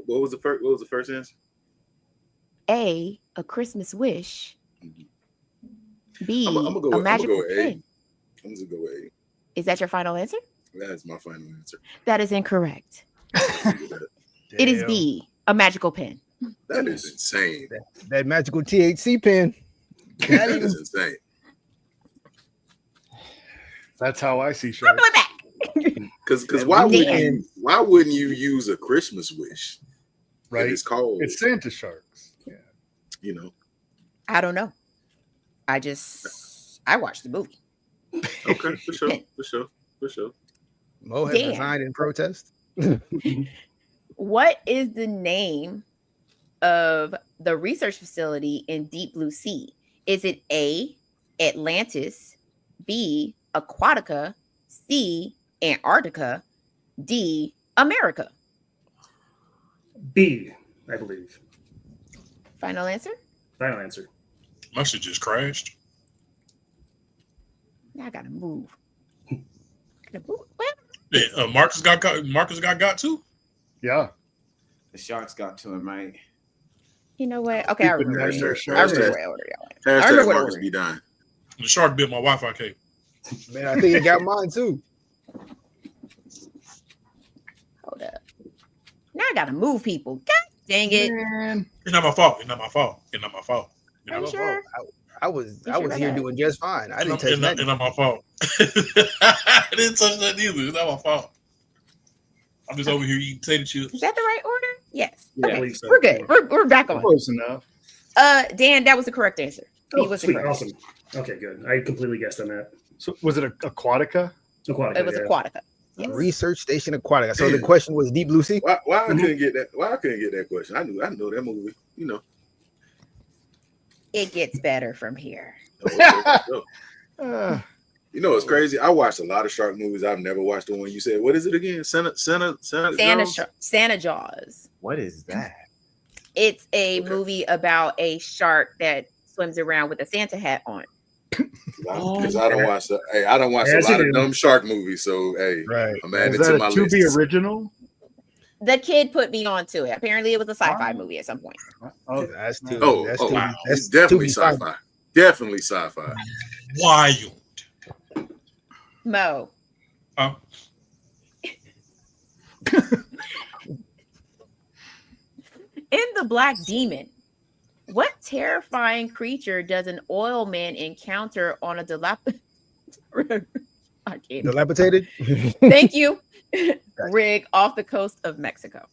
What was the first? What was the first answer? A Christmas wish. B I'm gonna go. a I'm gonna magical go with A. pen. I'm just gonna go with A. Is that your final answer? That is my final answer. That is incorrect. It is B, a magical pen. That is insane. That magical THC pen. That is insane. That's how I see sharks. Because why wouldn't you use a Christmas wish? Right. It's called. It's Santa sharks. Yeah. You know. I don't know. I watched the movie. Okay, for sure. Mo has resigned in protest. What is the name of the research facility in Deep Blue Sea? Is it A, Atlantis, B, Aquatica, C, Antarctica, D, America? B, I believe. Final answer? Final answer. My shit just crashed. Now I gotta move. Yeah, Marcus got too. Yeah. The sharks got to him, right? You know what? Okay, I remember. I remember what order y'all went. I Hashtag remember what Marcus order. be dying. The shark bit my Wi-Fi cable. Man, I think it got mine too. Hold up. Now I gotta move people. God dang it. Man. It's not my fault. Are you sure? I was here doing just fine. I didn't touch It's that. not my fault. I didn't touch that either. It's not my fault. I'm just over here eating potato chips. Is that the right order? Yes. Yeah, I Okay. believe so. We're good. We're back on. Close enough. Dan, that was the correct answer. Oh, was the sweet. correct. Awesome. Okay, good. I completely guessed on that. So was it Aquatica? Aquatica, It was Aquatica. Yes. Research Station Aquatica. So the question was Deep Blue Sea. Why I couldn't get that? Why I couldn't get that question? I know that movie. You know. It gets better from here. You know, it's crazy. I watched a lot of shark movies. I've never watched the one you said. What is it again? Santa Jaws. What is that? It's a movie about a shark that swims around with a Santa hat on. Because I don't watch. I don't watch a lot of dumb shark movies. So hey, right. I'm adding Is to that my a to-be list. original? The kid put me onto it. Apparently, it was a sci-fi movie at some point. Oh, That's too. Oh, that's wow. too. That's It's definitely too sci-fi. Definitely sci-fi. Wild. Mo. Huh? In The Black Demon, what terrifying creature does an oil man encounter on a dilapidated. Thank you. Rig off the coast of Mexico?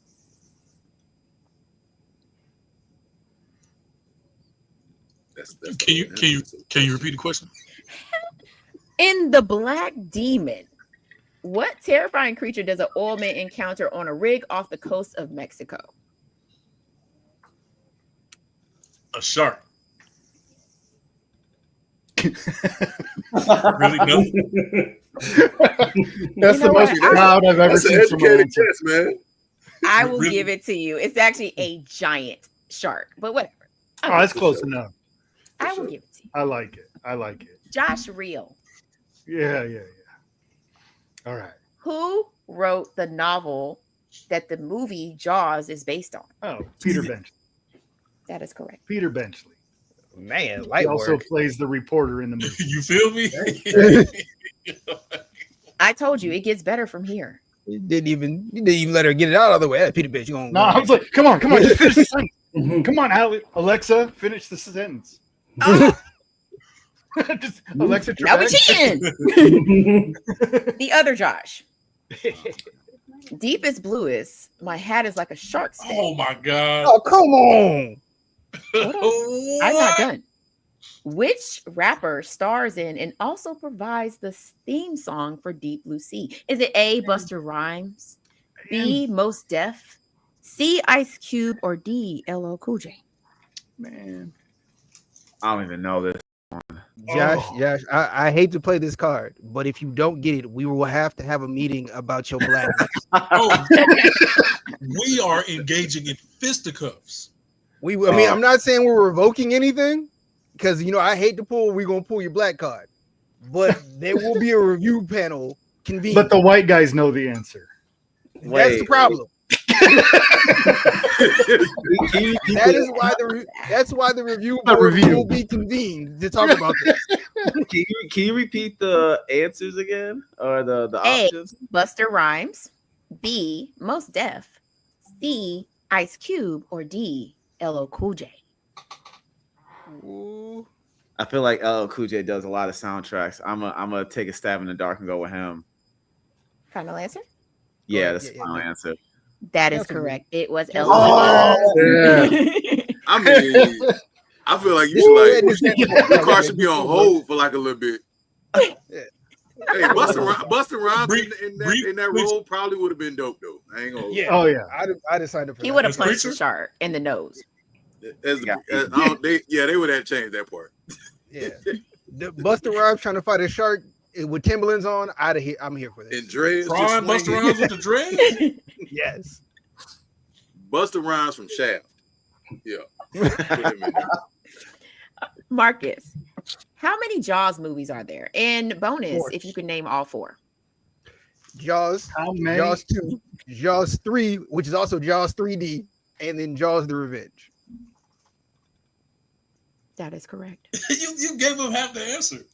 Can you repeat the question? In The Black Demon, what terrifying creature does an oil man encounter on a rig off the coast of Mexico? A shark. Really? No. That's the most proud I've ever seen. That's an educated guess, man. I will give it to you. It's actually a giant shark, but whatever. Oh, that's close enough. I will give it to you. I like it. Josh Reel. Yeah. All right. Who wrote the novel that the movie Jaws is based on? Oh, Peter Benchley. That is correct. Peter Benchley. Man, He light also work. plays the reporter in the movie. You feel me? I told you it gets better from here. You didn't even let her get it out of the way. Hey, Peter Bitch, you gonna No, I was like, come on, just finish the sentence. Come on, Alexa, finish the sentence. Just Alexa, Now we cheating. The other Josh. Deepest bluest. My hat is like a shark's head. Oh my god. Oh, come on. I'm not done. Which rapper stars in and also provides the theme song for Deep Blue Sea? Is it A, Busta Rhymes, B, Mos Def, C, Ice Cube, or D, LL Cool J? Man, I don't even know this. Josh, I hate to play this card, but if you don't get it, we will have to have a meeting about your blackness. We are engaging in fisticuffs. I'm not saying we're revoking anything, because I hate to pull. We're gonna pull your black card, but there will be a review panel convened. but the white guys know the answer. That's the problem. That is why that's why the review board will be convened to talk about this. Can you repeat the answers again or the A, options? Buster Rhymes. B, Most Def. C, Ice Cube. Or D, LL Cool J. Ooh. I feel like LL Cool J does a lot of soundtracks. I'm gonna take a stab in the dark and go with him. Final answer? Yeah, that's the final answer. That is That's a correct. It was LL. I mean, I feel like you should your car should be on hold for like a little bit. Hey, Busta Rhymes in that role probably would have been dope though. I ain't gonna. Yeah. Oh yeah. I'd have signed up for He that. would have punched the shark in the nose. They would have changed that part. Yeah. The Busta Rhymes trying to fight a shark with Timberlands on, I'm here for this. And dreads. Prime Busta Rhymes with the dreads? Yes. Busta Rhymes from Shaft. Yeah. Marcus, how many Jaws movies are there? And bonus, if you could name all 4. Jaws. How many? Jaws 2, Jaws 3, which is also Jaws 3D, and then Jaws: The Revenge. That is correct. you gave him half the answer.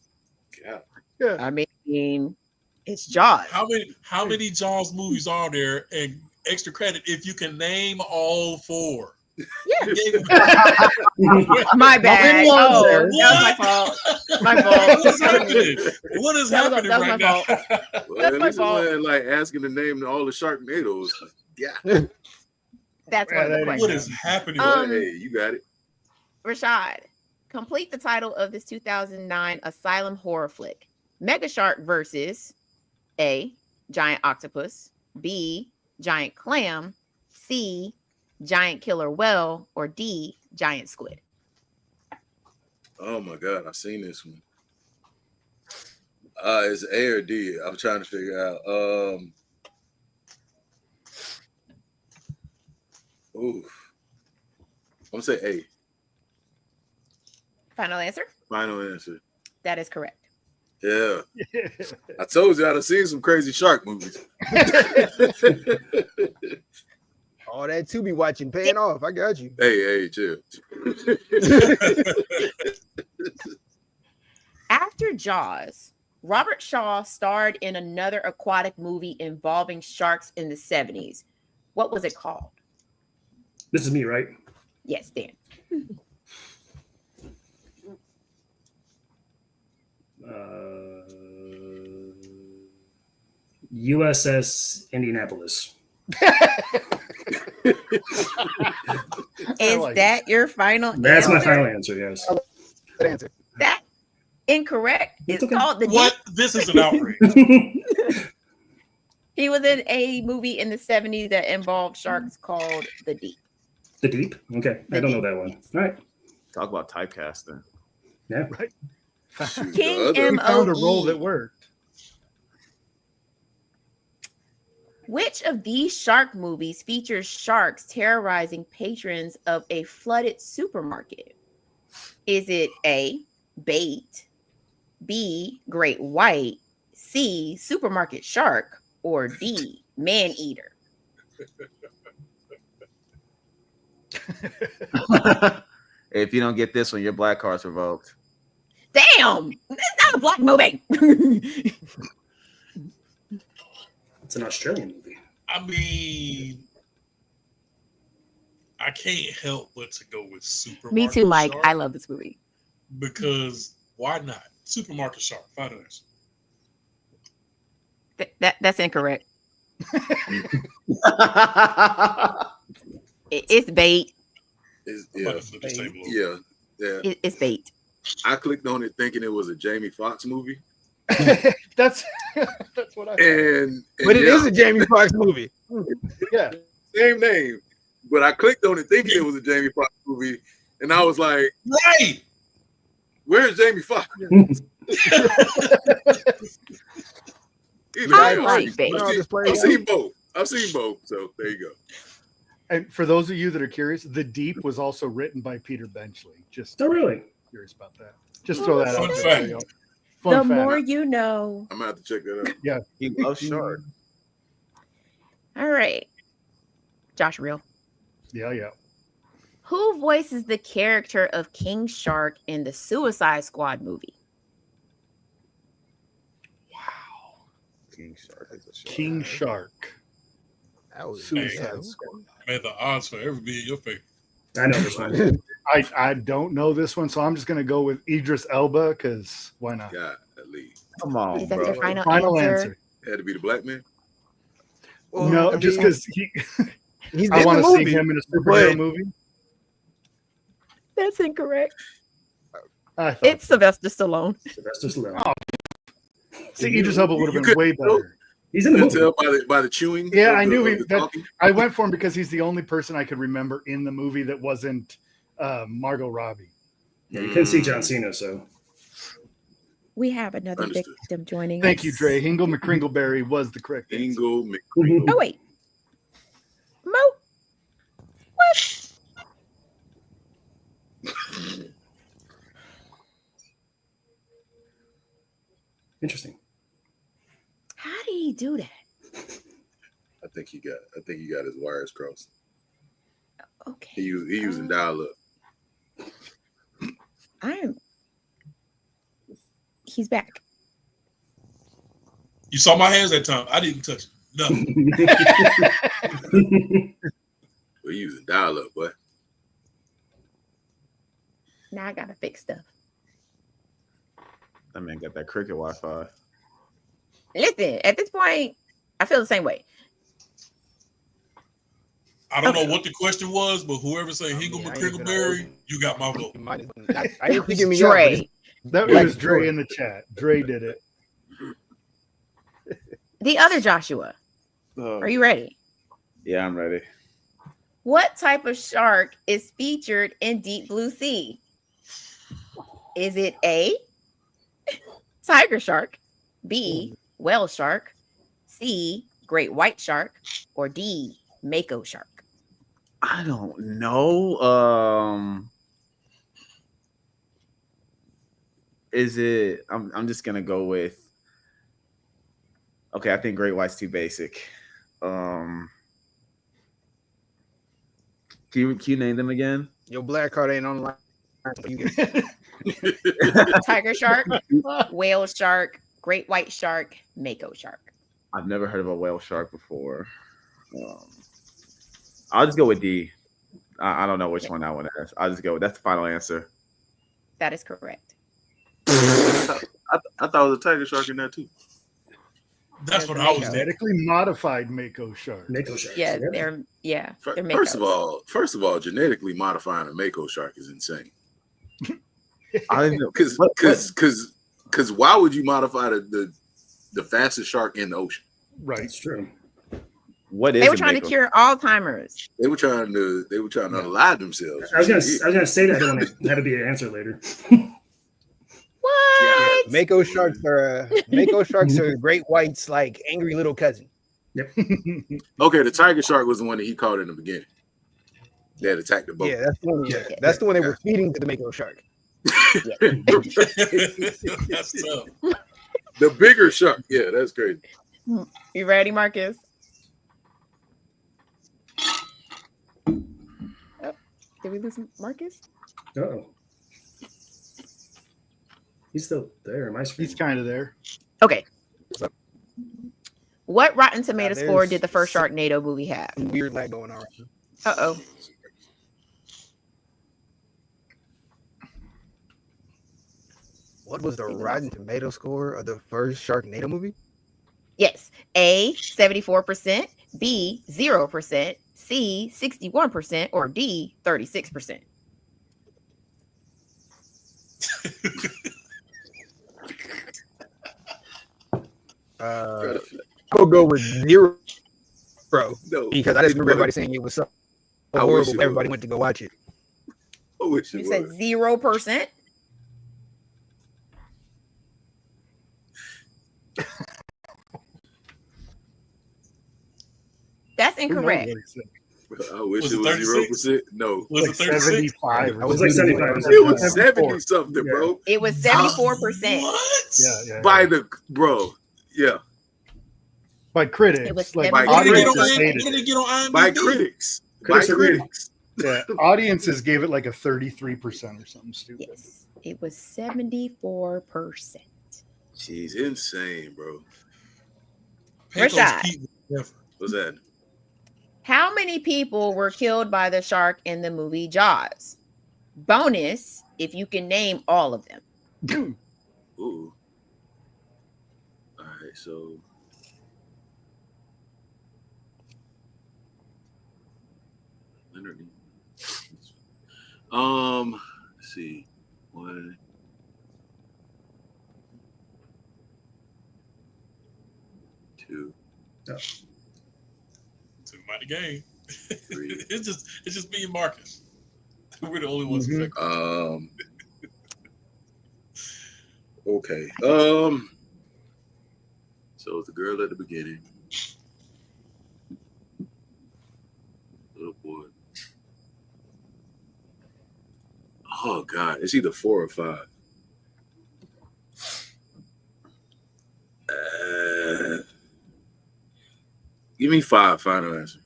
Yeah. I mean, it's Jaws. How many Jaws movies are there? And extra credit if you can name all 4. Yeah. My bad. Oh, that was my fault. My fault. What is happening? What is happening right now? That's my fault. Like asking to name all the Sharknadoes. Yeah. That's one of the questions. What is happening? Hey, you got it. Rashad, complete the title of this 2009 asylum horror flick. Mega Shark versus A, Giant Octopus, B, Giant Clam, C, Giant Killer Whale, or D, Giant Squid. Oh my God, I've seen this one. It's A or D. I'm trying to figure out. I'm gonna say A. Final answer? Final answer. That is correct. Yeah. I told you I'd have seen some crazy shark movies. All that to be watching paying off. I got you. Hey, chill. After Jaws, Robert Shaw starred in another aquatic movie involving sharks in the 70s. What was it called? This is me, right? Yes, Dan. USS Indianapolis. Is that your final That's answer? my final answer, yes. Good answer. That incorrect. It's okay. called The What? This is an outrage. Deep. He was in a movie in the 70s that involved sharks called The Deep. The Deep? Okay. I don't know that one. All right. Talk about typecasting. Yeah. Right. King We found a role that M.O.E. worked. Which of these shark movies features sharks terrorizing patrons of a flooded supermarket? Is it A, Bait, B, Great White, C, Supermarket Shark, or D, Man Eater? If you don't get this one, your black card's revoked. Damn, it's not a black movie. It's an Australian movie. I mean, I can't help but to go with Supermarket Me too, Mike. Shark I love this movie. because why not? Supermarket Shark. Final answer. That's incorrect. It's Bait. It's Bait. I clicked on it thinking it was a Jamie Foxx movie. That's what I thought. But it is a Jamie Foxx movie. Yeah. Same name. But I clicked on it thinking it was a Jamie Foxx movie. And I was like, Right. Where's Jamie Foxx? I like Bait. I've seen both. So there you go. And for those of you that are curious, The Deep was also written by Peter Benchley. Just Oh, really? curious about that. Just throw that Fun out fact. there. The more you know. I'm gonna have to check that out. Yeah. He loves shark. All right. Josh Real. Yeah. Who voices the character of King Shark in the Suicide Squad movie? King Shark is a shark. King Shark. That was Suicide Squad. Man, the odds for ever be in your favor. I know this one. I don't know this one, so I'm just gonna go with Idris Elba because why not? Yeah, at least. Come on, Is that bro. your final answer? It had to be the black man. Well, No, I just mean, because he's I in want the to see movie. him in a superhero but- movie. That's incorrect. I thought It's Sylvester Stallone. Sylvester Stallone. Oh, see, Idris Elba would You have been way couldn't tell? better. He's in the You can movie. tell by the chewing. Yeah, of I the- knew of he. the That, talking. I went for him because he's the only person I could remember in the movie that wasn't Margot Robbie. Yeah, you couldn't see John Cena, so We have another Understood. victim joining Thank us. you, Dre. Hingle McCringleberry was the correct answer. Ingle Oh, wait. Mo. What? interesting. How did he do that? I think he got his wires crossed. Okay. He using dial up. He's back. You saw my hands that time. I didn't touch it. Nothing. We're using dial up, boy. Now I gotta fix stuff. That man got that cricket Wi-Fi. Listen, at this point, I feel the same way. I don't know what the question was, but whoever said Hingle I ain't gonna McCringleberry, you got my vote. I didn't think me up. Dre. That Like was Dre Dre. in the chat. Dre did it. The other Joshua. Are you ready? Yeah, I'm ready. What type of shark is featured in Deep Blue Sea? Is it A, tiger shark, B, whale shark, C, great white shark, or D, mako shark? I don't know. Is it? I'm just gonna go with. Okay, I think Great White's too basic. Can you name them again? Your black card ain't online. You get Tiger shark, whale shark, great white shark, mako shark. I've never heard of a whale shark before. I'll just go with D. I don't know which one that one is. I'll just go. That's the final answer. That is correct. I thought it was a tiger shark in there too. That's what I was thinking. Genetically modified mako shark. Mako sharks. Yeah, Yeah. they're First makos. of all, genetically modifying a mako shark is insane. I didn't know Because why would you modify the fastest shark in the ocean? Right. That's true. what is They were a trying to mako? cure Alzheimer's. They were trying to unalive themselves. I was gonna say that when it had to be an answer later. What? Mako sharks are great whites, like angry little cousin. Okay, the tiger shark was the one that he caught in the beginning. That attacked the boat. Yeah, that's the one they were feeding to the Mako shark. That's tough. The bigger shark. Yeah, that's crazy. You ready, Marcus? Oh, did we lose Marcus? Oh. He's still there on my screen. He's kind of there. Okay. What Rotten Tomato there's score did the first Sharknado movie have? Weird lag going on. Uh-oh. What was the Rotten Tomato score of the first Sharknado movie? Yes. A, 74%, B, 0%, C, 61%, or D, 36%. I'll go with 0, No, because I just remember everybody saying it was so I wish horrible. it Everybody was. went to go watch it. I wish it You said was. 0%? That's Who knows incorrect. what he said? I wish Was it it was 36? 0%. No, Was Like it 36? 75. It was like 75. it was 70 something, bro. It was 74%. What? Yeah. By the bro, yeah, By critics. It was like 70. What did it get critics on just IMDb? hated What did it. it get on IMDb? by critics, Critics by agree. critics. Yeah, audiences gave it like a 33% or something stupid. Yes, it was 74%. Jeez, insane, bro. Rashad, What's that? how many people were killed by the shark in the movie Jaws? Bonus, if you can name all of them. Ooh. All right, so Leonard. Let's see. 1, 2. Cindmatic game. 3. it's just me and Marcus. We're the only ones affected. Okay. So it's the girl at the beginning. Little boy. Oh God, it's either 4 or 5. Give me 5. Final answer.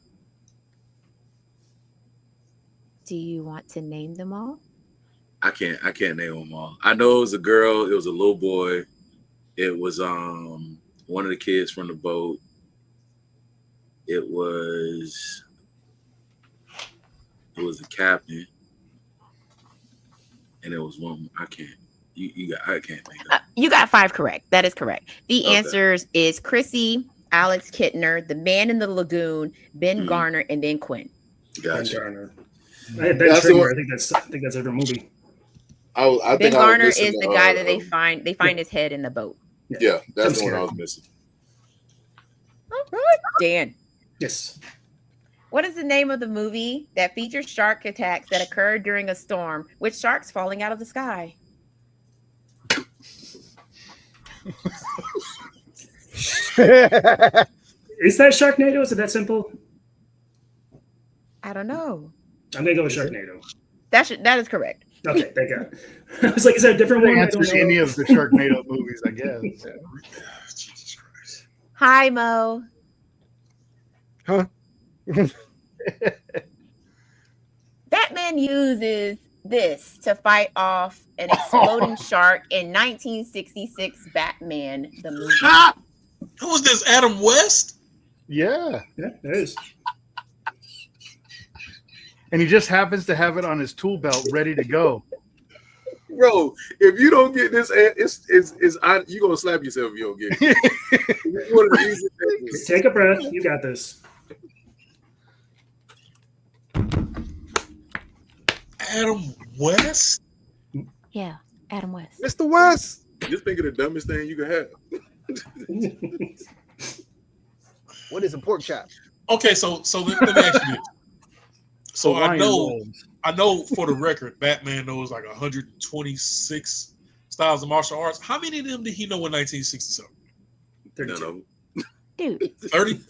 Do you want to name them all? I can't name them all. I know it was a girl. It was a little boy. It was one of the kids from the boat. It was the captain, and it was one. I can't. I can't think of. You got 5 correct. That is correct. The answers is Chrissy, Alex Kittner, the man in the lagoon, Ben Garner, and then Quinn. Gotcha. Ben Garner. I had Ben Schrader. I think that's every movie. Ben Garner is the guy that they find his head in the boat. Yeah, that's the one I was missing. All right, Dan. Yes. What is the name of the movie that features shark attacks that occurred during a storm with sharks falling out of the sky? Is that Sharknado? Is it that simple? I don't know. I'm gonna go with Sharknado. That is correct. Okay, thank God. I was like, is that a different one? Answer any of the Sharknado movies, I guess. Jesus Christ. Hi, Mo. Huh? Batman uses this to fight off an exploding shark in 1966 Batman the movie. Who was this? Adam West? Yeah. Yeah, it is. And he just happens to have it on his tool belt ready to go. Bro, if you don't get this, you're gonna slap yourself if you don't get it. Just take a breath. You got this. Adam West? Yeah, Adam West. Mr. West. Just think of the dumbest thing you could have. What is a pork chop? Okay, so let me ask you this. So I know for the record, Batman knows like 126 styles of martial arts. How many of them did he know in 1967? 32. Dude. 30?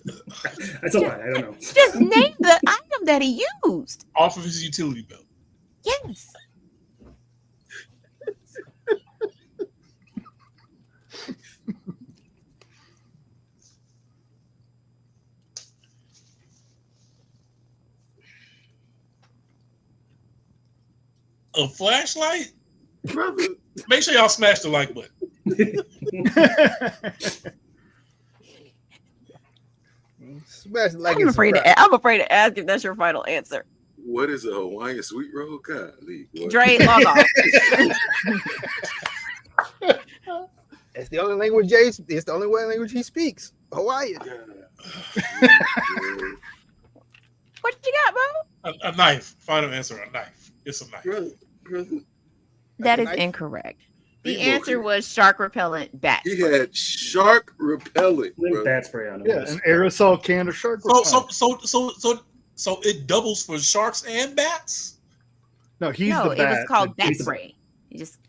That's a lie. I don't know. Just name the item that he used. Off of his utility belt. Yes. A flashlight? Brother. Make sure y'all smash the like button. I'm afraid to ask if that's your final answer. What is a Hawaiian sweet roll? Golly, Dre, log off. It's the only language it's the only language he speaks. Hawaiian. What you got, bro? A knife. Final answer, a knife. It's a knife. Brother. That is incorrect. The answer was shark repellent bat. He had shark repellent. Bat spray on him. Yeah, an aerosol can of shark repellent. So it doubles for sharks and bats? No, he's the bat. It was called bat spray. You just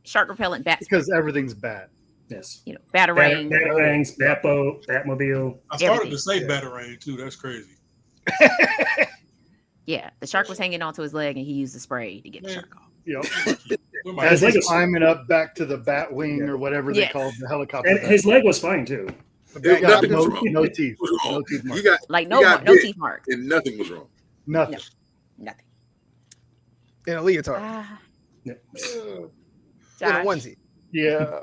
shark repellent bat spray. Because everything's bat. Yes. You know, batarang. Batarangs, Batboat, Batmobile. I started to say batarang too. That's crazy. Yeah, the shark was hanging onto his leg and he used the spray to get the shark off. Yep. As he's climbing up back to the bat wing or whatever they call the helicopter. And his leg was fine too. Nothing was wrong. No teeth. No teeth marks. You got no teeth marks. And nothing was wrong. Nothing. Nothing. In a leotard. Yeah. In a Josh. onesie. Yeah.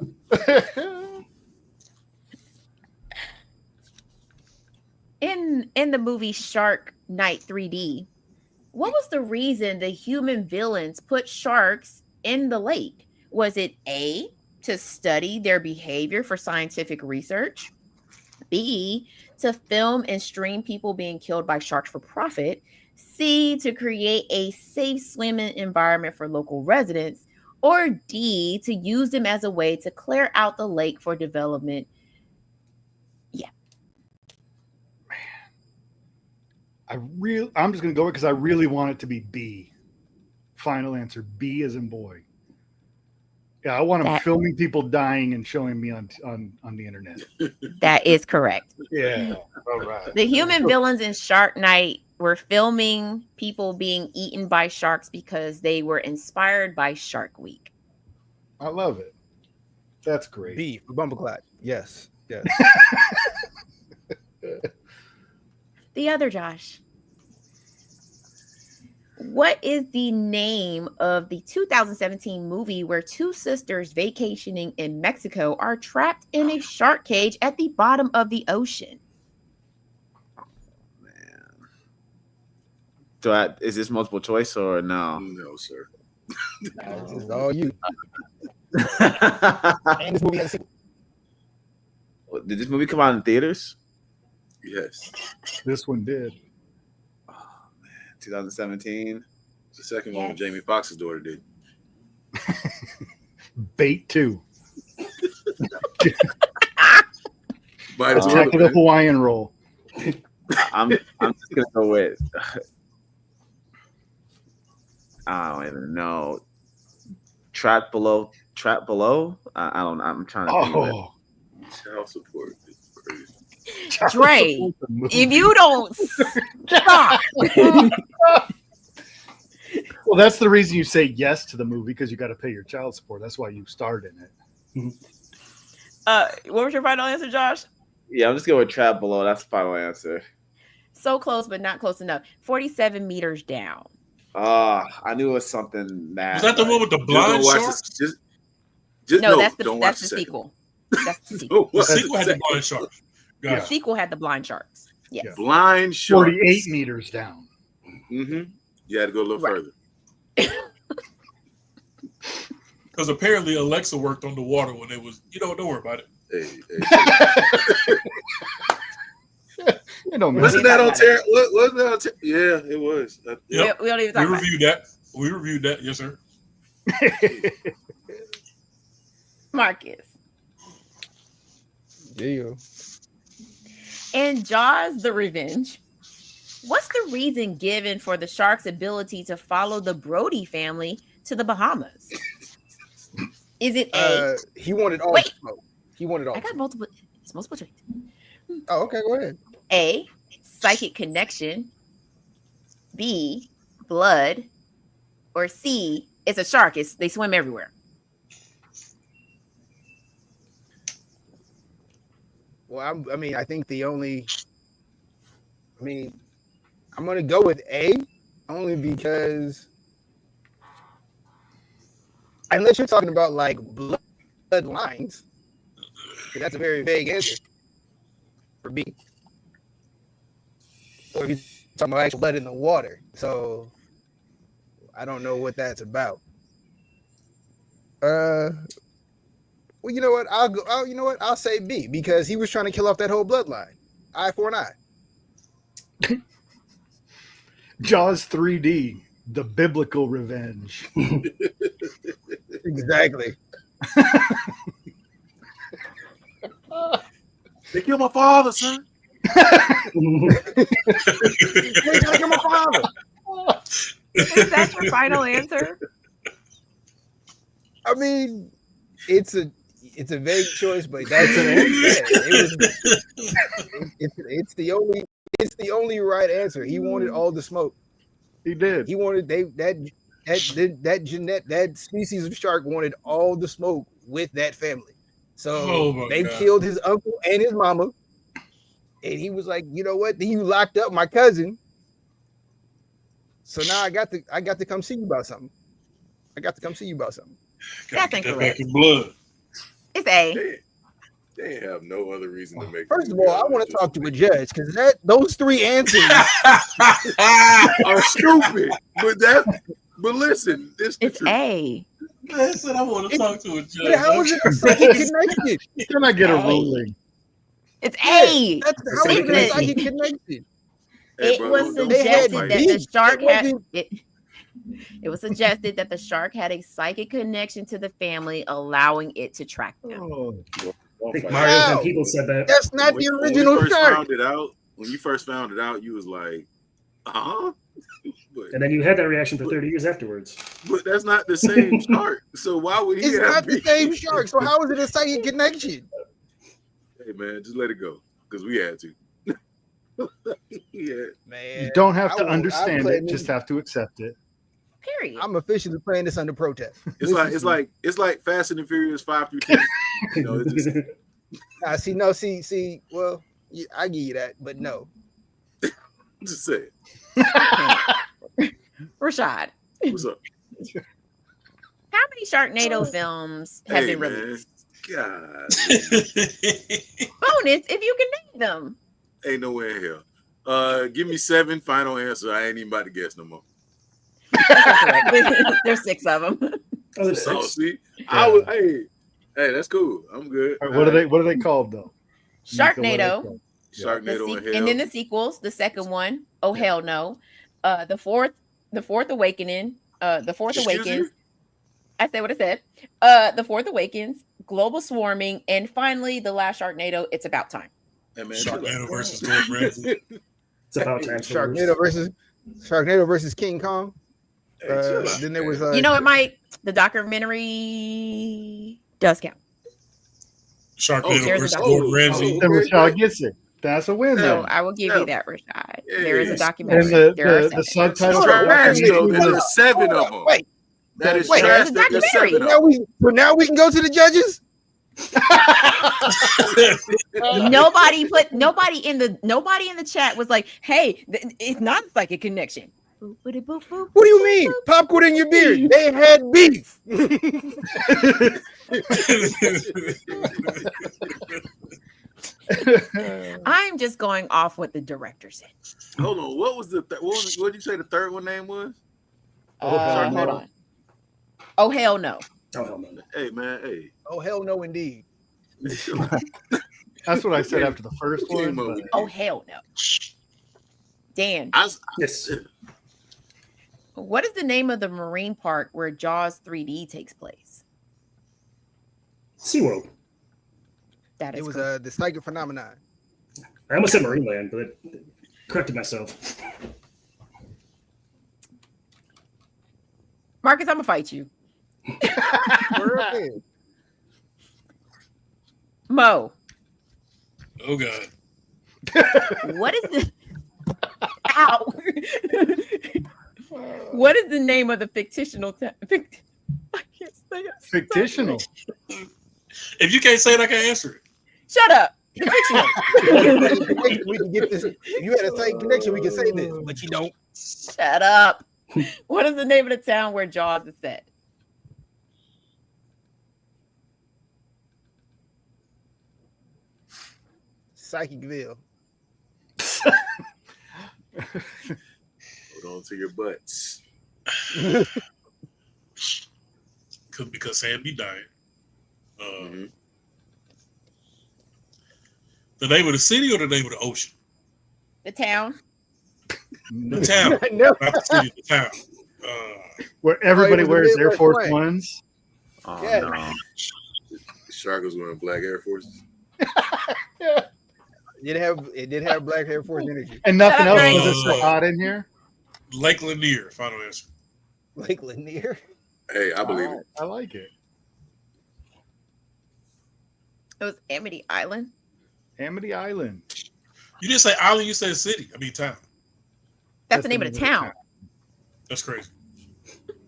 In the movie Shark Night 3D, what was the reason the human villains put sharks in the lake? Was it A, to study their behavior for scientific research? B, to film and stream people being killed by sharks for profit? C, to create a safe swimming environment for local residents? Or D, to use them as a way to clear out the lake for development? Yeah. I'm just gonna go because I really want it to be B. Final answer. B as in boy. Yeah, I want them filming people dying and showing me on the internet. That is correct. Yeah. All right. The human villains in Shark Night were filming people being eaten by sharks because they were inspired by Shark Week. I love it. That's great. B for Bumbleclad. Yes. Yes. The other Josh. What is the name of the 2017 movie where two sisters vacationing in Mexico are trapped in a shark cage at the bottom of the ocean? Is this multiple choice or no? No, sir. This is all you. And this movie has a sequel. Did this movie come out in theaters? Yes. This one did. 2017. The second one with Jamie Foxx's daughter did. Bait 2. Attack of the Hawaiian Roll. I'm just gonna go with. I don't even know. Trap below. I don't know. I'm trying to think of it. Child support is crazy. Dre, if you don't stop. Well, that's the reason you say yes to the movie, because you got to pay your child support. That's why you start in it. What was your final answer, Josh? Yeah, I'm just going with Trap Below. That's the final answer. So close, but not close enough. 47 meters down. I knew it was something that. Was that the one with the blind sharks? No, that's the sequel. That's the sequel. The sequel had the blind sharks. The sequel had the blind sharks. Yes. Yeah. Blind sharks. 48 meters down. Mm-hmm. You had to go a little further. Because apparently Alexa worked on the water when it was, don't worry about it. Wasn't that on Terra? Wasn't that on Terra? Yeah, it was. Yep. We don't even talk about it. We reviewed that. Yes, sir. Marcus. There you go. In Jaws: The Revenge, what's the reason given for the shark's ability to follow the Brody family to the Bahamas? Is it A? He wanted all the smoke. He wanted all. I got multiple. It's multiple choice. Oh, okay. Go ahead. A, psychic connection. B, blood. Or C, it's a shark. They swim everywhere. Well, I think I'm going to go with A, only because unless you're talking about like bloodlines, that's a very vague answer for B. Or if you're talking about actual blood in the water, so I don't know what that's about. Well, you know what? I'll say B, because he was trying to kill off that whole bloodline. Eye for an eye. Jaws 3D, the biblical revenge. Exactly. They killed my father, son. They killed my father. Is that your final answer? I mean, it's a vague choice, but that's an answer. It's the only right answer. He wanted all the smoke. He did. He wanted that species of shark wanted all the smoke with that family. So they killed his uncle and his mama, and he was like, you know what? Then you locked up my cousin. So now I got to come see you about something. That's That's incorrect. back in blood. It's A. They have no other reason to make. First of all, I want to talk to a judge because those three answers are stupid. But listen, It's A. I said I want to talk to a judge. But how is it a psychic connection? Can I get a ruling? It's A. How is it a psychic connection? It was suggested that the shark had it was suggested that the shark had a psychic connection to the family, allowing it to track them. I think Mario and people said that. That's not the original shark. When you first found it out, you was like, And then you had that reaction for 30 years afterwards. But that's not the same shark. So why would he? It's not the same shark. So how is it a psychic connection? Hey man, just let it go because we had to. Yeah, man. You don't have to understand it; just have to accept it. Period. I'm officially playing this under protest. It's like Fast and the Furious 5 through 10. You know, it's just, see. Well, I give you that, but no. just say it. Rashad, What's up? how many Sharknado films have been released? God. Bonus if you can name them. Ain't no way in hell. Give me 7. Final answer. I ain't even about to guess no more. There's 6 of them. Oh, there's 6. Oh, see, Yeah. Hey, that's cool. I'm good. All right, what are they called though? Sharknado. Sharknado and hell. And then the sequels. The second one, oh hell no. The fourth awakening. The Fourth Awakens. I said what I said. The Fourth Awakens, Global Swarming, and finally the last Sharknado. It's about time. Hey, man, Sharknado versus Gordon Ramsay. It's about time. Sharknado versus King Kong. Hey, Then there was You know what, Mike? The documentary does count. Sharknado there's a versus documentary. Gordon Ramsay. Then Rashad gets it. That's a win. So then. I will give you that, Rashad. Yeah, There is a yes. documentary. And There are the 7. subtitle. Trash, though. Hold There's up. 7 of them. Wait, That is wait, trash. there's a That there's 7 of now them. now we can go to the judges. Nobody in the chat was like, hey, it's not a psychic connection. What do you mean? Popcorn in your beard. They had beef. I'm just going off what the director said. Hold on. What was what did you say the third one name was? Hold on. Oh hell no. Oh, hell no. Hey man, hey. Oh hell no, indeed. That's what I said after the first one. But Oh hell no. Dan, Yes. what is the name of the marine park where Jaws 3D takes place? SeaWorld. That is It was correct. the psychic phenomenon. I almost said Marineland, but I corrected myself. Marcus, I'm gonna fight you. Mo, Oh God. what is the ow? What is the name of the fictional I can't say it. fictional. If you can't say it, I can't answer it. Shut up. The fictional. We can get this. If you had a psychic connection, we can say this, but you don't. Shut up. What is the name of the town where Jaws is set? Psychicville. Hold on to your butts. Because Sam be dying. The name of the city or the name of the ocean? The town. The town. No. Not the city, the town. Where everybody was a wears Air Midwest Force flag. Ones. Oh, Yeah. no. Shark was wearing black Air Forces. It did have black Air Force energy. And nothing else Right. was it so hot in here. Lake Lanier, final answer. Lake Lanier. Hey, I believe it. I like it. It was Amity Island. Amity Island. You didn't say island, you said city. I mean town. That's the name of the town. That's crazy.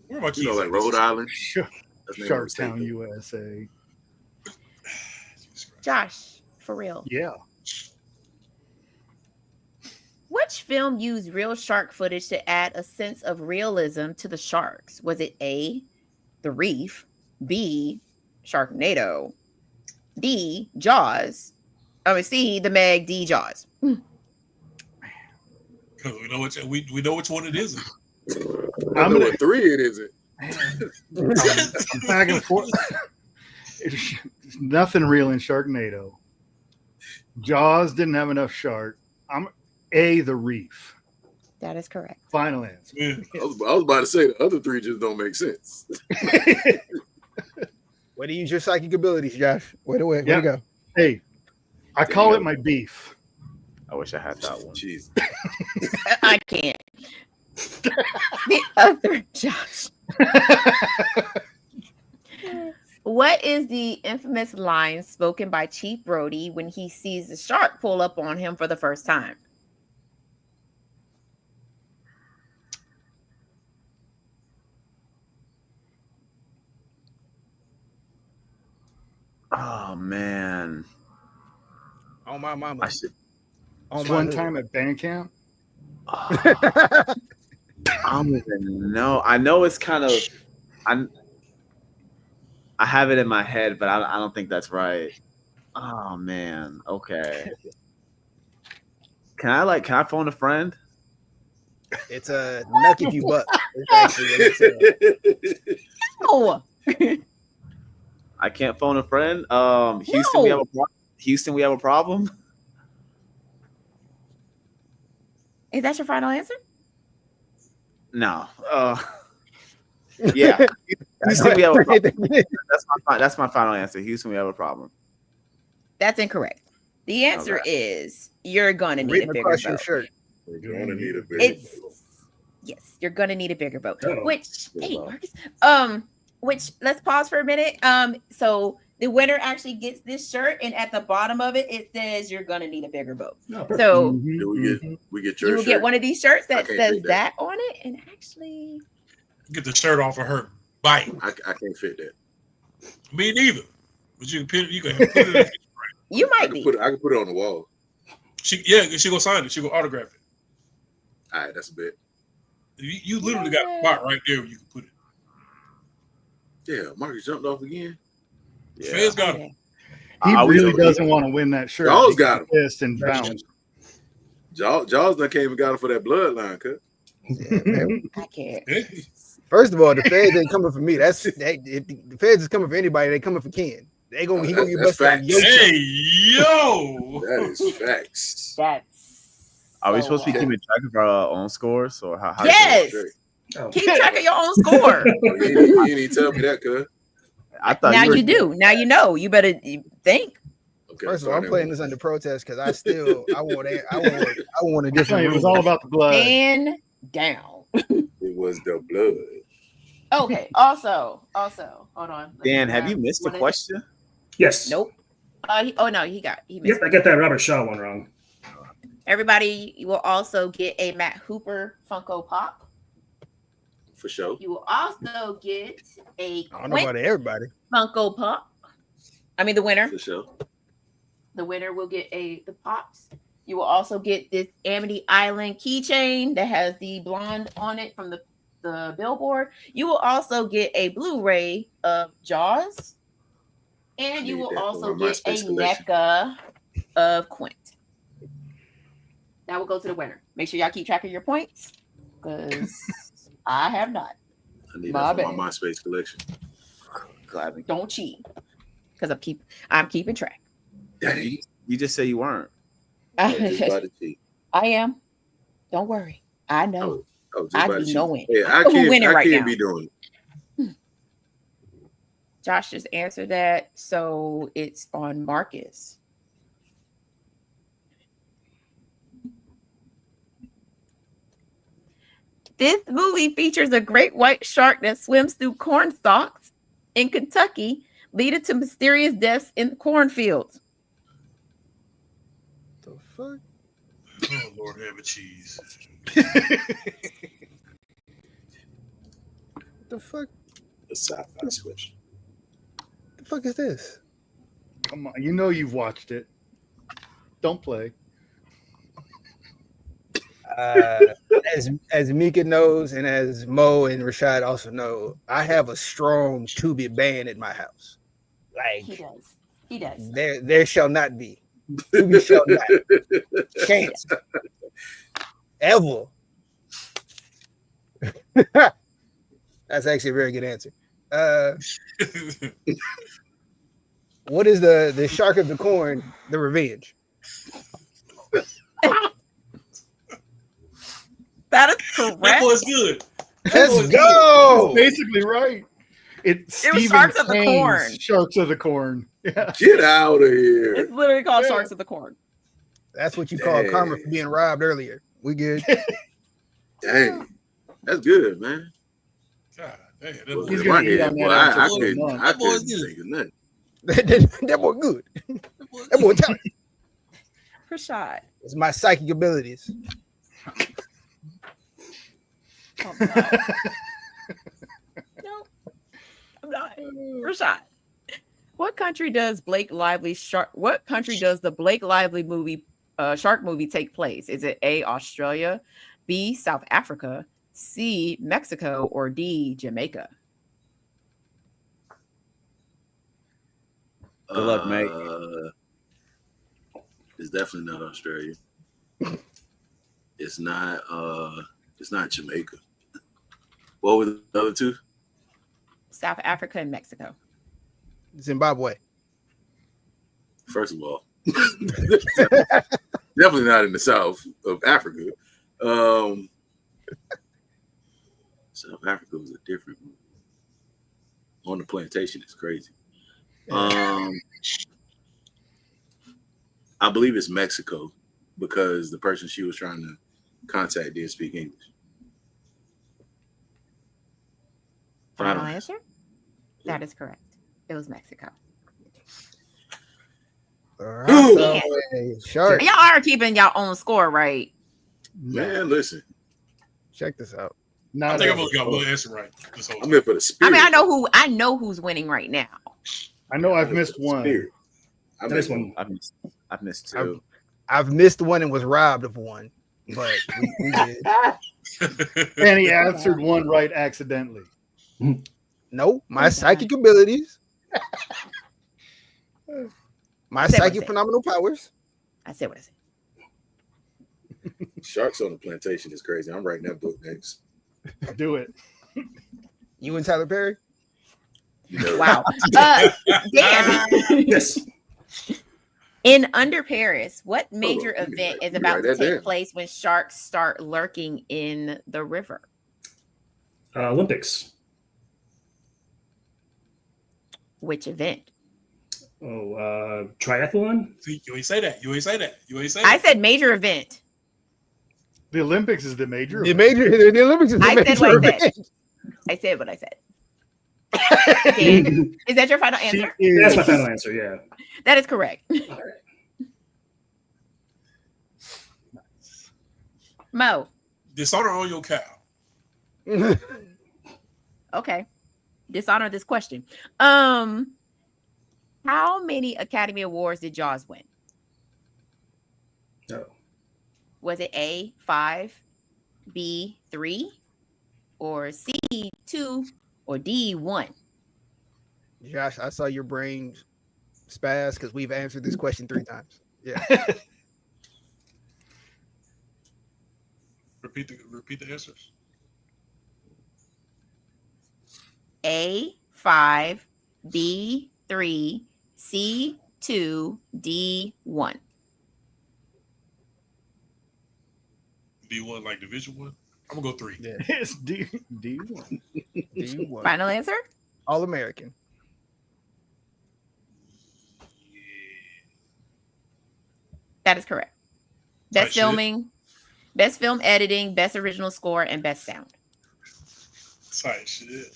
Where are my You keys know, like at? Rhode Island. That's the name of the Sharktown, state. USA. Josh, for real. Yeah. What Which film used real shark footage to add a sense of realism to the sharks? Was it A, The Reef, B, Sharknado, D, Jaws, or C, The Meg, D, Jaws? Because we know which one it isn't. I know what 3 it isn't. I'm back and forth. There's nothing real in Sharknado. Jaws didn't have enough shark. I'm A, The Reef. That is correct. Final answer. Yeah. I was about to say the other 3 just don't make sense. Way to use your psychic abilities, Josh. Way to go. Hey, I call it my beef. I wish I had that one. Jeez. I can't. The other Josh. What is the infamous line spoken by Chief Brody when he sees the shark pull up on him for the first time? Oh man. Oh my mama. Oh, one time at band camp. I don't even know. I know it's kind of. I have it in my head, but I don't think that's right. Oh man. Okay. Can I phone a friend? It's a nuck if you buck. Oh. I can't phone a friend. Houston, No. we have a problem. Is that your final answer? No. Yeah. Houston, we have a problem. That's my final answer. Houston, we have a problem. That's incorrect. The answer is you're gonna need a bigger boat. Shirt. You're gonna need a bigger boat. Yes, you're gonna need a bigger boat. Oh. Which, hey, Marcus, which let's pause for a minute. So the winner actually gets this shirt, and at the bottom of it, it says you're gonna need a bigger boat. No, perfect. So We get your you will shirt. get one of these shirts that can't says read that that. on it, and actually, Get the shirt off of her. Bite. I can't fit that. Me neither. But you can put it in the you I might can be. put it on the wall. she go sign it. She go autograph it. All right, that's a bit. You literally got a spot right there where you can put it. Yeah, Marcus jumped off again. Yeah. Feds got it. Okay. He I was really gonna- doesn't want to win that shirt. Jaws He got him. pissed and bounced. Jaws done came and got him for that bloodline, cut. Yeah, man. I can't. First of all, the feds ain't coming for me. If the feds is coming for anybody, they coming for Ken. He gonna get That's busted. facts. Hey, yo. That is facts. That's Are we so supposed to be wild. keeping track of our own scores, or how? Yes. Oh. Keep track of your own score. You ain't even tell me that, cuz. I thought Now were- you do. Now you know. You better think. Okay, First of all, I'm playing this under protest because I want a It different. was all about the blood. And down. It was the blood. Okay. Also, hold on. Let me Dan, have grab you missed the one of- question? Yes. Nope. He missed. Yep, I got that Robert Shaw one wrong. Everybody, you will also get a Matt Hooper Funko Pop. For sure. You will also get a I don't know about Quint everybody. Funko Pop. I mean, the winner. For sure. The winner will get the pops. You will also get this Amity Island keychain that has the blonde on it from the billboard. You will also get a Blu-ray of Jaws. And you Need will that for also my get a MySpace collection. NECA of Quint. That will go to the winner. Make sure y'all keep track of your points, because I have not. I need My that for bad. my MySpace collection. Glad we- Don't cheat, because I'm keeping track. Daddy. You just said you weren't. Just about to cheat. I am. Don't worry. I know. Just I about to be cheat. knowing. Yeah, I I'm winning can't right now. be doing it. Josh just answered that, so it's on Marcus. This movie features a great white shark that swims through corn stalks in Kentucky, leading to mysterious deaths in the cornfields. The fuck? Oh, Lord, have a cheese. The fuck? The sci-fi switch. The fuck is this? Come on, you know you've watched it. Don't play. As Mika knows, and as Mo and Rashad also know, I have a strong Tubi ban at my house. Like he does. There shall not be. Tubi shall not chance ever. That's actually a very good answer. What is the Shark of the Corn? The Revenge. That is correct. That was good. Let's go. Basically right. It was Sharks of the Corn. Sharks of the Corn. Yeah. Get out of here. It's literally called Sharks of the Corn. That's what you call karma for being robbed earlier. We good. Dang. That's good, man. God damn. He's gonna eat on that. I couldn't think of nothing. That boy good. That boy talented. Rashad. It's my psychic abilities. Oh, no, I'm not. Rashad. What country does the Blake Lively movie shark movie take place? Is it A, Australia, B, South Africa, C, Mexico, or D, Jamaica? Good luck, mate. It's definitely not Australia. It's not Jamaica. What were the other two? South Africa and Mexico. Zimbabwe. First of all, definitely not in the south of Africa. South Africa was a different movie. On the Plantation is crazy. I believe it's Mexico because the person she was trying to contact didn't speak English. Final answer? That is correct. It was Mexico. Right. Shark. Y'all are keeping y'all own score, right? Man, listen. Check this out. I think I've only got one answer right. I'm here for the spirit. I mean, I know who's winning right now. I know I've missed one. I missed one. I've missed two. I've missed one and was robbed of one, but we did. And he answered one right accidentally. No, my psychic abilities. My psychic phenomenal powers. I said what I said. Sharks on the Plantation is crazy. I'm writing that book next. Do it. You and Tyler Perry? Wow. Dan. Yes. In Under Paris, what major event is about to take place when sharks start lurking in the river? Olympics. Which event? Oh, triathlon? See, you ain't say that. I said major event. The Olympics is the major. The Olympics is the major event. I said what I said. Dan, is that your final answer? That's my final answer, yeah. That is correct. All right. Nice. Mo. Dishonor on your cow. Okay. Dishonor this question. How many Academy Awards did Jaws win? No. Was it A, 5, B, 3, or C, 2, or D, 1? Josh, I saw your brain spaz because we've answered this question 3 times. Yeah. Repeat the answers. A, 5, B, 3, C, 2, D, 1. D1 like Division 1? I'm gonna go 3. Yeah. It's D1. D1. Final answer? All American. That is correct. Best filming, best film editing, best original score, and best sound. Tight shit.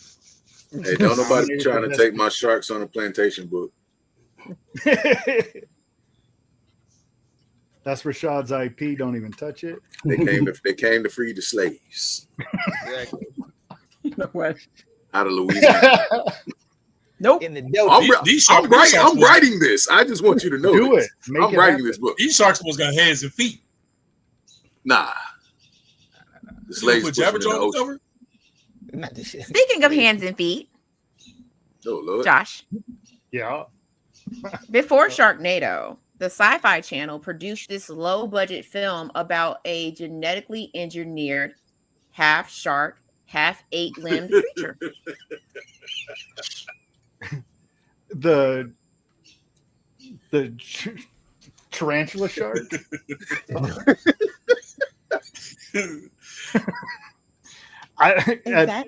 Hey, don't nobody trying to take my Sharks on a Plantation book. That's Rashad's IP. Don't even touch it. They came to free the slaves. Exactly. What? Out of Louisiana. Nope. In the Delta. I'm writing this. I just want you to know. Do this. it. I'm writing this book. These sharks almost got hands and feet. Nah. The slaves put pushing in Jabberjaw the on the ocean. cover? Not this shit. Speaking of hands and feet, Oh Lord. Josh, Yeah. before Sharknado, the Sci-Fi Channel produced this low-budget film about a genetically engineered half shark, half eight-limbed creature. The tarantula shark. Is that?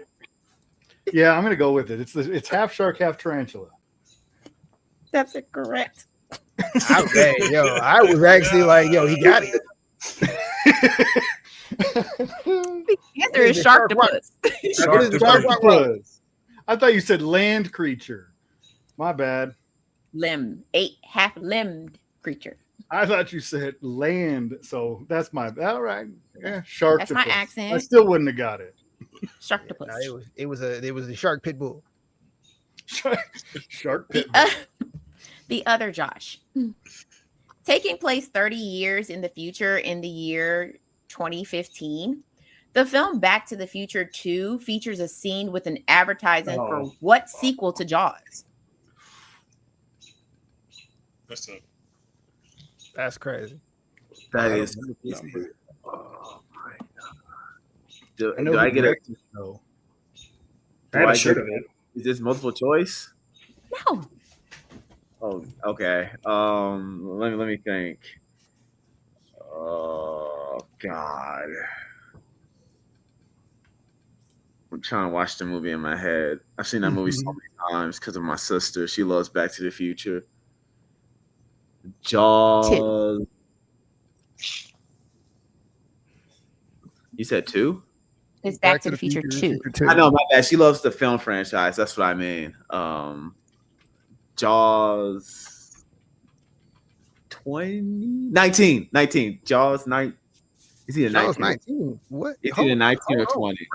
Yeah, I'm gonna go with it. It's half shark, half tarantula. That's it, correct. I was actually like, yo, he got it. The answer is sharktopus. Sharktopus. I thought you said land creature. My bad. Half-limbed creature. I thought you said land, so that's my all right. Yeah, sharktopus. That's my accent. I still wouldn't have got it. Sharktopus. It was a shark pit bull. Shark pit bull. The other Josh. Taking place 30 years in the future in the year 2015, the film Back to the Future 2 features a scene with an advertisement for what sequel to Jaws? That's crazy. That is. Oh my god. Do I get it? I have a shirt of it. Is this multiple choice? No. Oh, okay. Let me think. Oh God. I'm trying to watch the movie in my head. I've seen that movie so many times because of my sister. She loves Back to the Future. Jaws. 2. You said 2? It's Back to the Future 2. I know, my bad. She loves the film franchise. That's what I mean. Jaws 19. Jaws 9. Is he a 19? 19. What? Is he a 19 or 20?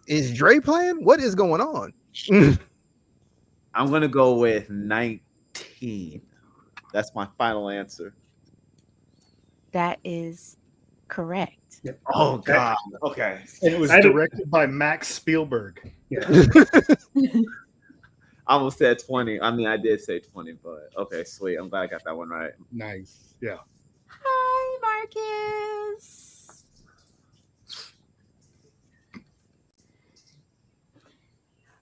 Is Dre playing? What is going on? I'm gonna go with 19. That's my final answer. That is correct. Yep. Oh God. Okay. And it was directed by Max Spielberg. Yeah. I almost said 20. I mean, I did say 20, but okay, sweet. I'm glad I got that one right. Nice. Yeah. Hi, Marcus.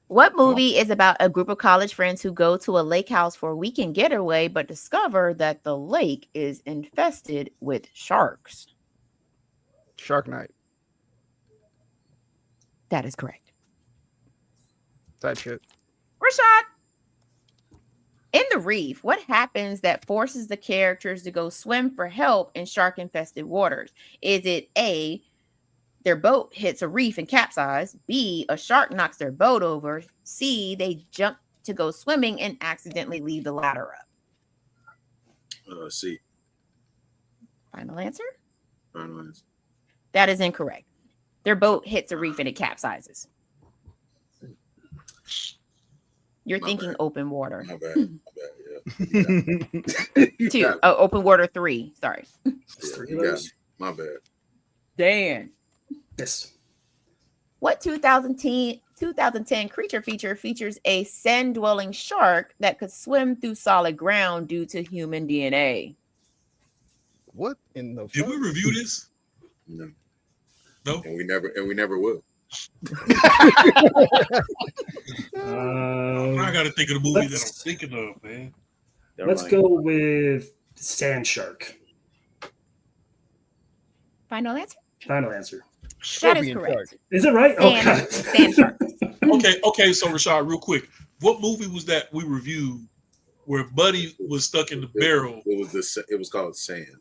What movie is about a group of college friends who go to a lake house for a weekend getaway but discover that the lake is infested with sharks? Shark Night. That is correct. That shit. Rashad. In The Reef, what happens that forces the characters to go swim for help in shark-infested waters? Is it A, their boat hits a reef and capsizes? B, a shark knocks their boat over? C, they jump to go swimming and accidentally leave the ladder up? C. Final answer? Final answer. That is incorrect. Their boat hits a reef and it capsizes. You're thinking open water. My bad. Yeah. 2. Oh, open water 3. Sorry. Yeah, my bad. Dan. Yes. What 2010 creature feature features a sand-dwelling shark that could swim through solid ground due to human DNA? What in the? Did we review this? No. No. And we never will. I got to think of the movie that I'm thinking of, man. Let's go with Sand Shark. Final answer? Final answer. That is correct. Shark. Is it right? Sand shark. Okay. So Rashad, real quick, what movie was that we reviewed where Buddy was stuck in the barrel? It was called Sand.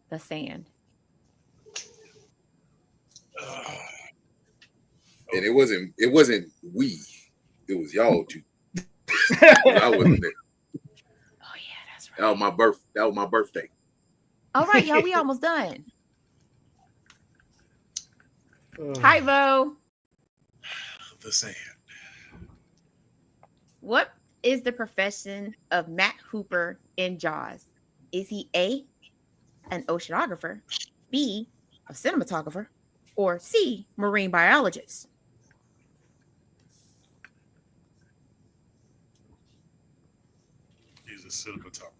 The Sand. And it wasn't we. It was y'all two. I wasn't there. Oh yeah, that's right. That was my birthday. All right, y'all, we almost done. Hi, Vo. The Sand. What is the profession of Matt Hooper in Jaws? Is he A, an oceanographer, B, a cinematographer, or C, marine biologist? He's a cinematographer.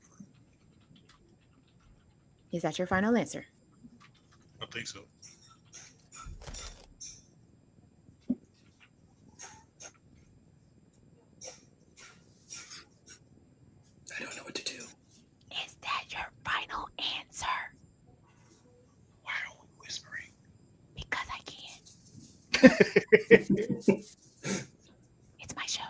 Is that your final answer? I think so. I don't know what to do. Is that your final answer? Why are we whispering? Because I can. It's my show.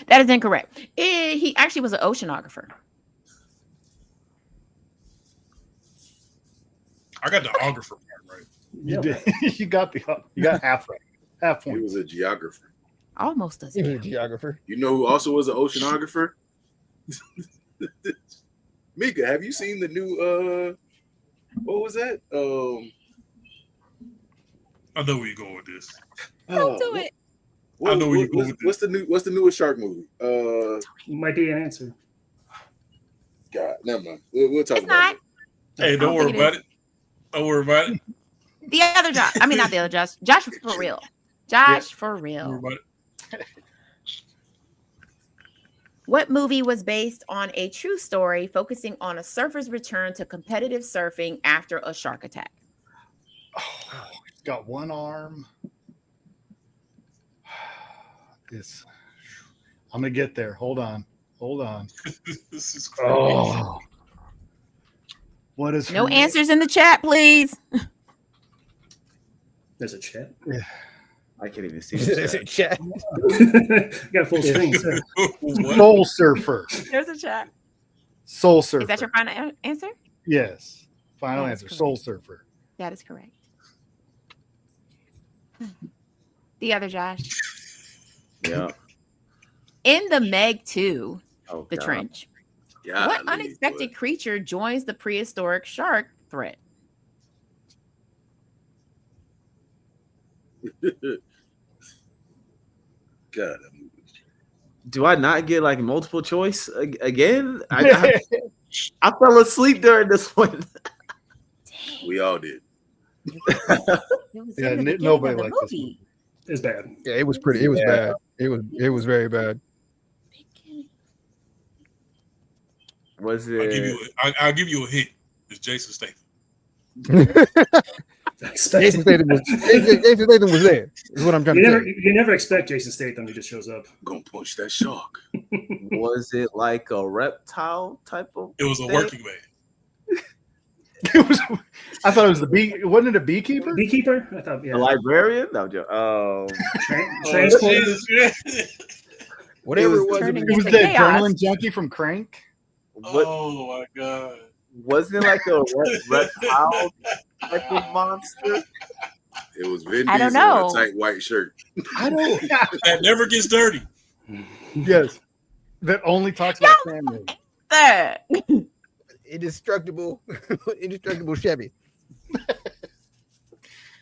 That is incorrect. He actually was an oceanographer. I got the augrapher part right. You did. You got half right. Half point. He was a geographer. Almost does. He was a geographer. You know who also was an oceanographer? Mika, have you seen the new what was that? I know where you're going with this. Don't do it. I know where you're going with what's the newest shark movie? Might be an answer. God, never mind. We'll talk It's about not. it. Hey, don't worry about it. Don't worry about it. The other Josh. I mean, not the other Josh. Josh for real. Josh for Don't worry real. about it. What movie was based on a true story focusing on a surfer's return to competitive surfing after a shark attack? Oh, he's got one arm. I'm gonna get there. Hold on. This is crazy. Oh, what is No her name? answers in the chat, please. There's a chat. I can't even see There's a it. chat. Got full screen. Too. What? Soul Surfer. There's a chat. Soul Surfer. Is that your final answer? Yes. Final That is answer. correct. Soul Surfer. That is correct. The other Josh. Yeah. In the Meg 2, Oh, The God. Trench, Golly, what unexpected creature joins the prehistoric shark threat? God, Do I not get like multiple choice again? I fell asleep during this one. we all did. It was Yeah, in the beginning nobody of the liked this movie. It's bad. Yeah, it was pretty. It was bad. It was very bad. Was I'll give it? you. I'll give you a hint. It's Jason Statham. Jason Statham was there. Is what I'm trying to say. You never expect Jason Statham. He just shows up. Gonna punch that shark. Was it like a reptile type of? It was a thing? working man. It was. I thought it was the bee. Wasn't it a beekeeper? Beekeeper? I thought, yeah. A librarian? No, Transporter? Jesus, yeah. Whatever it was. turning It was into the chaos. adrenaline junkie from Crank. What Oh my god. wasn't it like a reptile type of monster? It was Vin I don't Diesel in know. a tight white shirt. I don't. That never gets dirty. Yes. That only talks about family. There. Indestructible Chevy.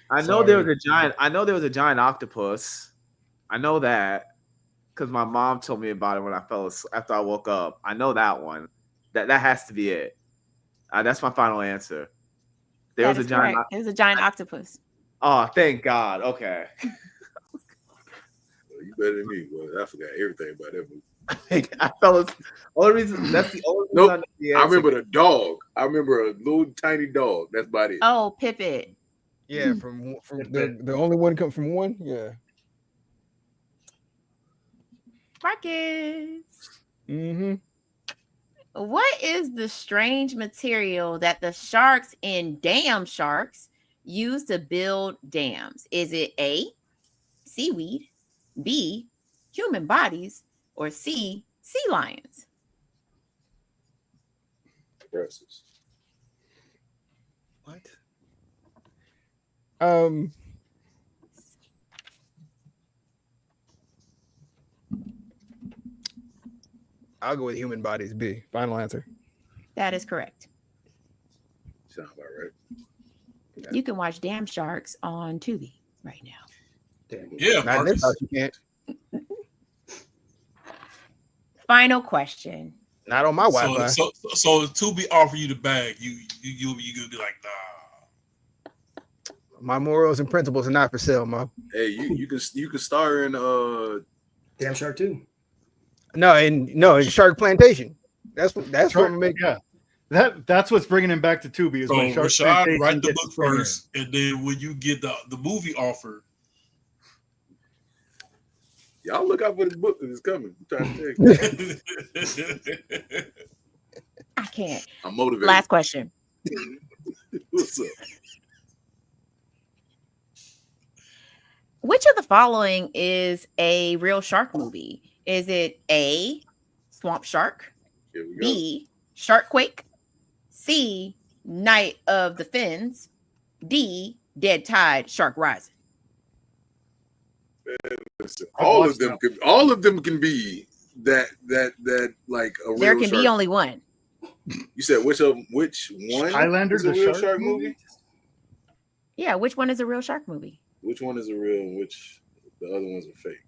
I know there was a giant. I know there was a giant octopus. I know that because my mom told me about it when I fell asleep after I woke up. I know that one. That has to be it. That's my final answer. There That was is a giant. correct. It was a giant octopus. Oh, thank God. Okay. You better than me. Well, I forgot everything about that movie. I fell asleep. Only reason. That's the only reason Nope. I know the I answer. remember the dog. I remember a little tiny dog. That's about it. Oh, Pippet. Yeah, from the only one come from one. Yeah. Marcus. Mm-hmm. What is the strange material that the sharks in Dam Sharks use to build dams? Is it A, seaweed, B, human bodies, or C, sea lions? Impressive. What? I'll go with human bodies. B. Final answer. That is correct. Sound about right. You can watch Dam Sharks on Tubi right now. Damn. Yeah, Not in this Marcus. house, you can't. Final question. Not on my Wi-Fi. So Tubi offer you the bag, you gonna be like, nah. My morals and principles are not for sale, Mo. Hey, you can star in Damn Shark 2. No, in Shark Plantation. That's what make. Yeah, that's what's bringing him back to Tubi. Is So when Shark Rashad, Plantation write the gets book brought in. first, and then when you get the movie offer, y'all look out for the book because it's coming. I'm trying to tell you. I can't. I'm motivated. Last question. What's up? Which of the following is a real shark movie? Is it A, Swamp Shark, Here we go. B, Sharkquake, C, Night of the Fins, D, Dead Tide, Shark Rising? Listen, all of them can be that like a real There can shark. be only one. You said which one? Highlander, is a the real shark shark movie? movie? Yeah, which one is a real shark movie? Which one is a real and which the other ones are fake?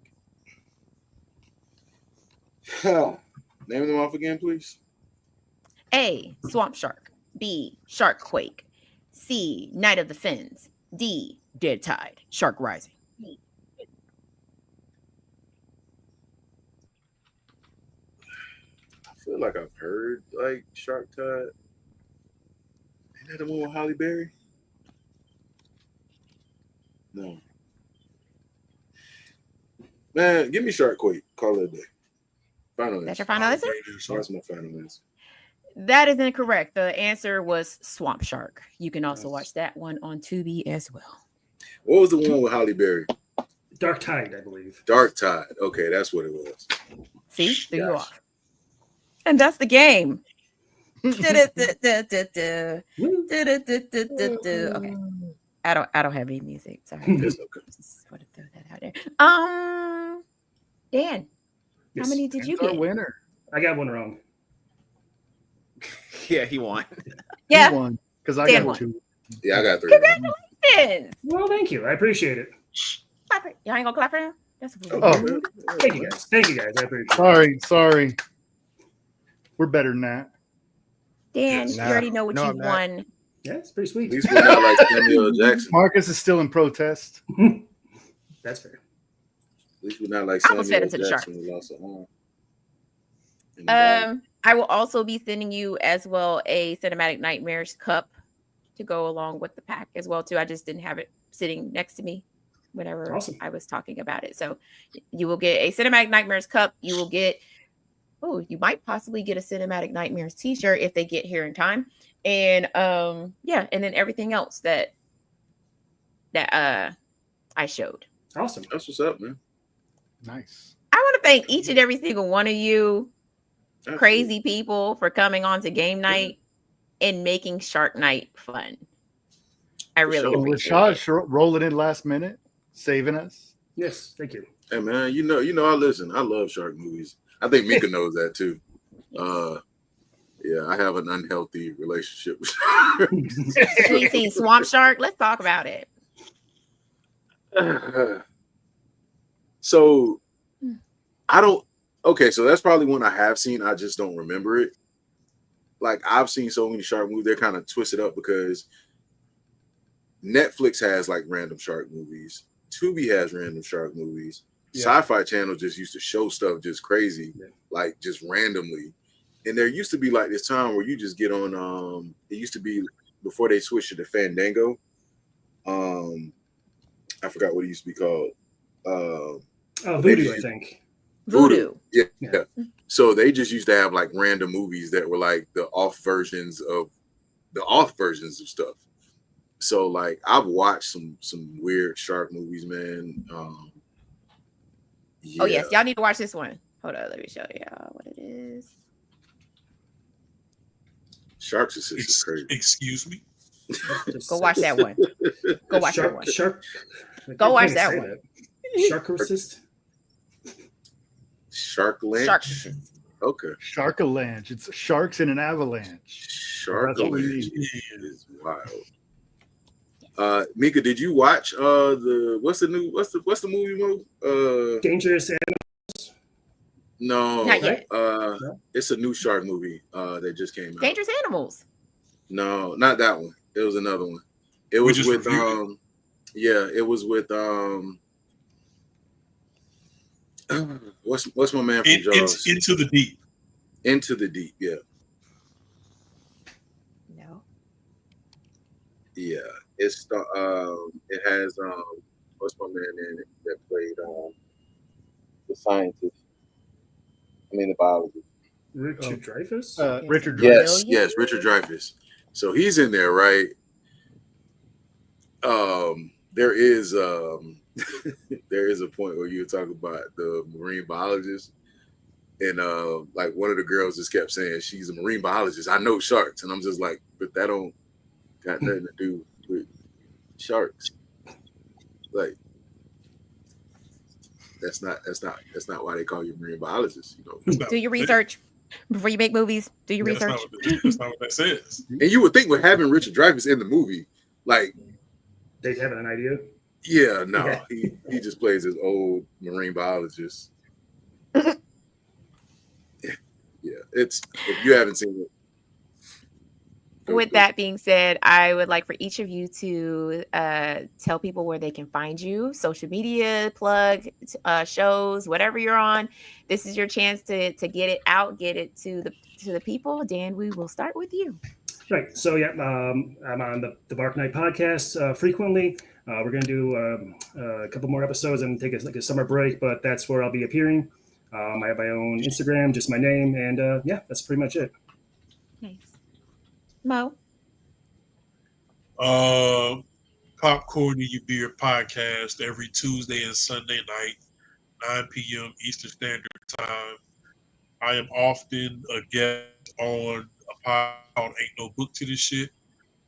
Name them off again, please. A, Swamp Shark, B, Sharkquake, C, Night of the Fins, D, Dead Tide, Shark Rising. I feel like I've heard like Shark Tide. Ain't that the one with Halle Berry? No. Man, give me Sharkquake. Call it a day. Final That's answer. your final answer? That's my final answer. That is incorrect. The answer was Swamp Shark. You can also watch that one on Tubi as well. What was the one with Halle Berry? Dark Tide, I believe. Dark Tide. Okay, that's what it was. See? Threw you off. And that's the game. Okay. I don't have any music. Sorry. It's okay. Just want to throw that out there. Dan, Yes. how many did you Our get? winner. I got one wrong. Yeah, he won. Yeah. He won because I Dan got won. 2. Yeah, I got 3. Congratulations. Well, thank you. I appreciate it. Clap it. Y'all ain't gonna clap for him? That's a Oh. Thank you guys. Thank you guys. I appreciate it. Sorry. We're better than that. Dan, Nah, you already know what no, you I'm not. won. Yeah, it's pretty At sweet. least we're not like Samuel L. Jackson. Marcus is still in protest. That's fair. At least we're not like I almost Samuel fed L. into the Jackson who lost an arm. I will also be sending you as well a Cinematic Nightmares cup to go along with the pack as well too. I just didn't have it sitting next to me whenever Awesome. I was talking about it. So you will get a Cinematic Nightmares cup. You will get you might possibly get a Cinematic Nightmares t-shirt if they get here in time. And and then everything else that I showed. Awesome. That's what's up, man. Nice. I want to thank each and every single one of you Absolutely. crazy people for coming on to game night and making Shark Night fun. I really sure. appreciate Rashad it. rolling in last minute, saving us. Yes, thank you. Hey man, you know, I listen. I love shark movies. I think Mika knows that too. Yeah, I have an unhealthy relationship with sharks. We seen Swamp Shark. Let's talk about it. So I don't. Okay, so that's probably one I have seen. I just don't remember it. Like I've seen so many shark movies, they're kind of twisted up because Netflix has like random shark movies. Tubi has random shark movies. Yeah. Sci-Fi Channel just used to show stuff just crazy, like just randomly. And there used to be like this time where you just get on. It used to be before they switched to Fandango. I forgot what it used to be called. Voodoo, I think. Voodoo. Yeah. So they just used to have like random movies that were like the off versions of stuff. So like I've watched some weird shark movies, man. Oh yes, y'all need to watch this one. Hold on, let me show y'all what it is. Sharks Assist is crazy. Excuse me. Go watch that one. Go watch that one. Go watch that one. Shark Assist. Sharkland. Shark. Okay. Sharkalanche. It's sharks in an avalanche. Sharkalanche is wild. Mika, did you watch what's the movie? Dangerous Animals? No, Not yet. It's a new shark movie that just came out. Dangerous Animals. No, not that one. It was another one. It was with it was with what's my man from Jaws? Into the Deep. Into the Deep, yeah. No. Yeah. It's it has what's my man in it that played the scientist? I mean the biologist. Richard Dreyfuss? Richard Dreyfuss. Yes, Richard Dreyfuss. So he's in there, right? There is there is a point where you talk about the marine biologist, and like one of the girls just kept saying she's a marine biologist. I know sharks, and I'm just like, but that don't got nothing to do with sharks. Like that's not why they call you a marine biologist. You know, do your research before you make movies. Do your research. That's not what that says. And you would think with having Richard Dreyfuss in the movie, like they'd have an idea. Yeah, no, he just plays his old marine biologist. Yeah, it's if you haven't seen it. With that being said, I would like for each of you to tell people where they can find you, social media, plug, shows, whatever you're on. This is your chance to get it out, get it to the people. Dan, we will start with you. Right. So yeah, I'm on the Bark Night podcast frequently. We're going to do a couple more episodes and take a summer break, but that's where I'll be appearing. I have my own Instagram, just my name, and yeah, that's pretty much it. Nice. Mo? Popcorn in Your Beer podcast every Tuesday and Sunday night, 9 p.m. Eastern Standard Time. I am often a guest on a pod called Ain't No Book to This Shit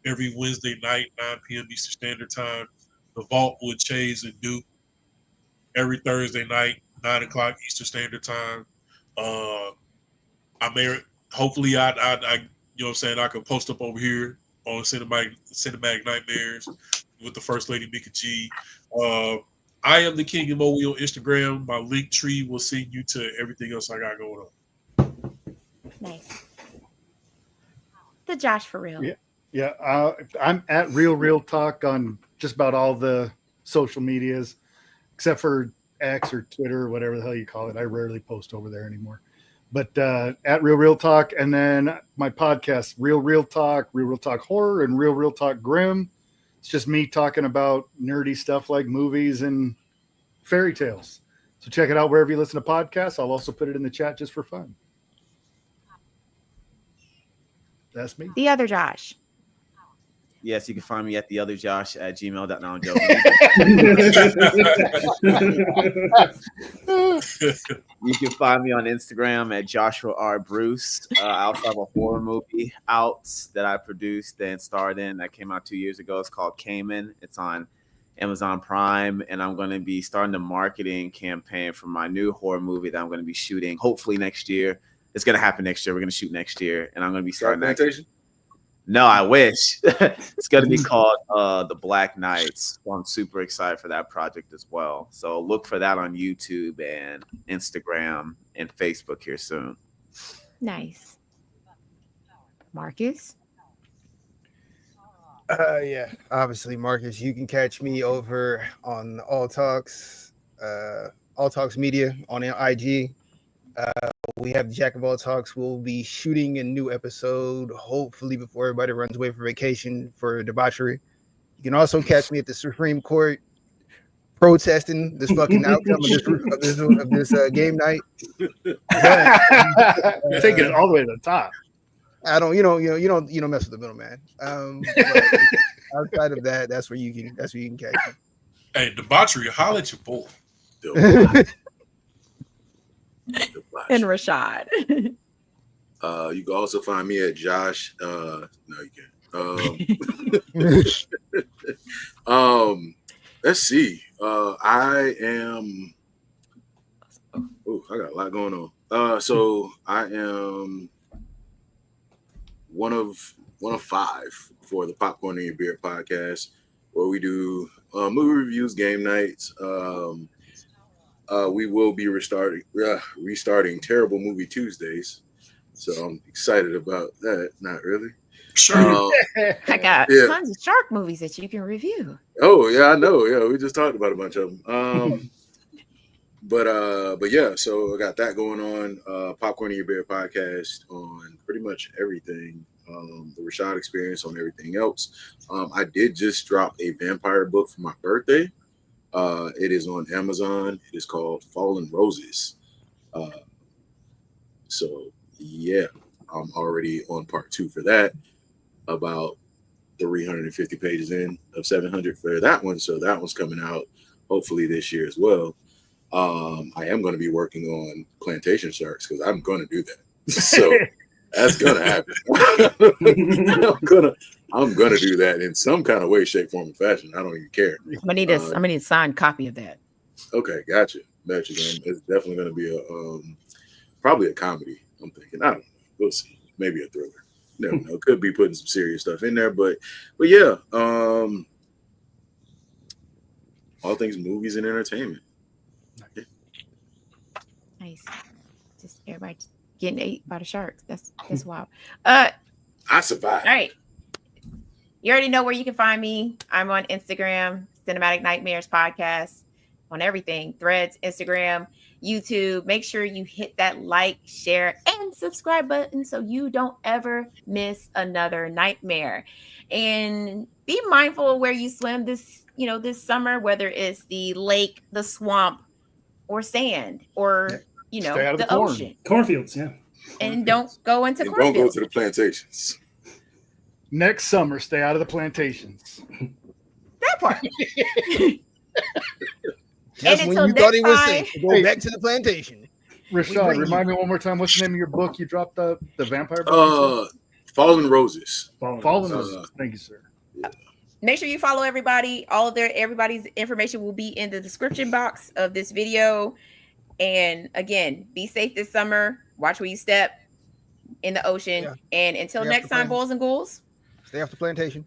every Wednesday night, 9 p.m. Eastern Standard Time. The Vault with Chase and Duke every Thursday night, 9 o'clock Eastern Standard Time. Hopefully I you know what I'm saying, I can post up over here on Cindmatic Nightmares with the First Lady Mika G. I am the King of Moe on Instagram. My link tree will send you to everything else I got going on. Nice. The Josh for real. Yeah. I'm at Real Talk on just about all the social medias, except for X or Twitter or whatever the hell you call it. I rarely post over there anymore. But at Real Talk, and then my podcast, Real Talk Horror, and Real Talk Grim. It's just me talking about nerdy stuff like movies and fairy tales. So check it out wherever you listen to podcasts. I'll also put it in the chat just for fun. That's me. The other Josh. Yes, you can find me at theotherjosh@gmail.com. I'm joking. You can find me on Instagram at Joshua R. Bruce. I also have a horror movie out that I produced and starred in that came out 2 years ago. It's called Cayman. It's on Amazon Prime, and I'm going to be starting the marketing campaign for my new horror movie that I'm going to be shooting hopefully next year. It's going to happen next year. We're going to shoot next year, and I'm going to be starting that. No, I wish. It's going to be called The Black Knights. So I'm super excited for that project as well. So look for that on YouTube and Instagram and Facebook here soon. Nice. Marcus? Yeah, obviously, Marcus. You can catch me over on All Talks Media on IG. We have Jack of All Talks. We'll be shooting a new episode, hopefully before everybody runs away for vacation for debauchery. You can also catch me at the Supreme Court protesting this fucking outcome of this game night. Taking it all the way to the top. I don't, you don't mess with the middleman. Outside of that, that's where you can catch me. Hey, debauchery, holler at your boy. And Rashad. You can also find me at Josh. No, you can't. Let's see. I am. Oh, I got a lot going on. So I am one of 5 for the Popcorn in Your Beer podcast, where we do movie reviews, game nights. we will be restarting Terrible Movie Tuesdays. So I'm excited about that. Not really. Sure. I got tons of shark movies that you can review. Oh yeah, I know. Yeah, we just talked about a bunch of them. But yeah, so I got that going on. Popcorn in Your Beer podcast on pretty much everything. The Rashad Experience on everything else. I did just drop a vampire book for my birthday. It is on Amazon. It is called Fallen Roses. So yeah, I'm already on part 2 for that. About 350 pages in of 700 for that one. So that one's coming out hopefully this year as well. I am going to be working on plantation sharks because I'm going to do that. So that's going to happen. I'm gonna do that in some kind of way, shape, form, and fashion. I don't even care. I'm gonna need a signed copy of that. Okay, gotcha. It's definitely going to be a probably a comedy. I'm thinking. I don't know. We'll see. Maybe a thriller. Never know. Could be putting some serious stuff in there, but yeah. All things movies and entertainment. Yeah. Nice. Just everybody getting ate by the sharks. That's wild. I survived. All right. You already know where you can find me. I'm on Instagram, Cindmatic Nightmares Podcast, on everything. Threads, Instagram, YouTube. Make sure you hit that like, share, and subscribe button so you don't ever miss another nightmare. And be mindful of where you swim this summer, whether it's the lake, the swamp, or sand, or the ocean. Cornfields, yeah. And don't go into cornfields. Don't go to the plantations. Next summer, stay out of the plantations. That part. That's when you thought he was safe. Go back to the plantation. Rashad, remind me one more time. What's the name of your book? You dropped the vampire book? Fallen Roses. Fallen Roses. Thank you, sir. Make sure you follow everybody. Everybody's information will be in the description box of this video. And again, be safe this summer. Watch where you step in the ocean. Yeah. And until next time, boys and ghouls, stay off the plantation.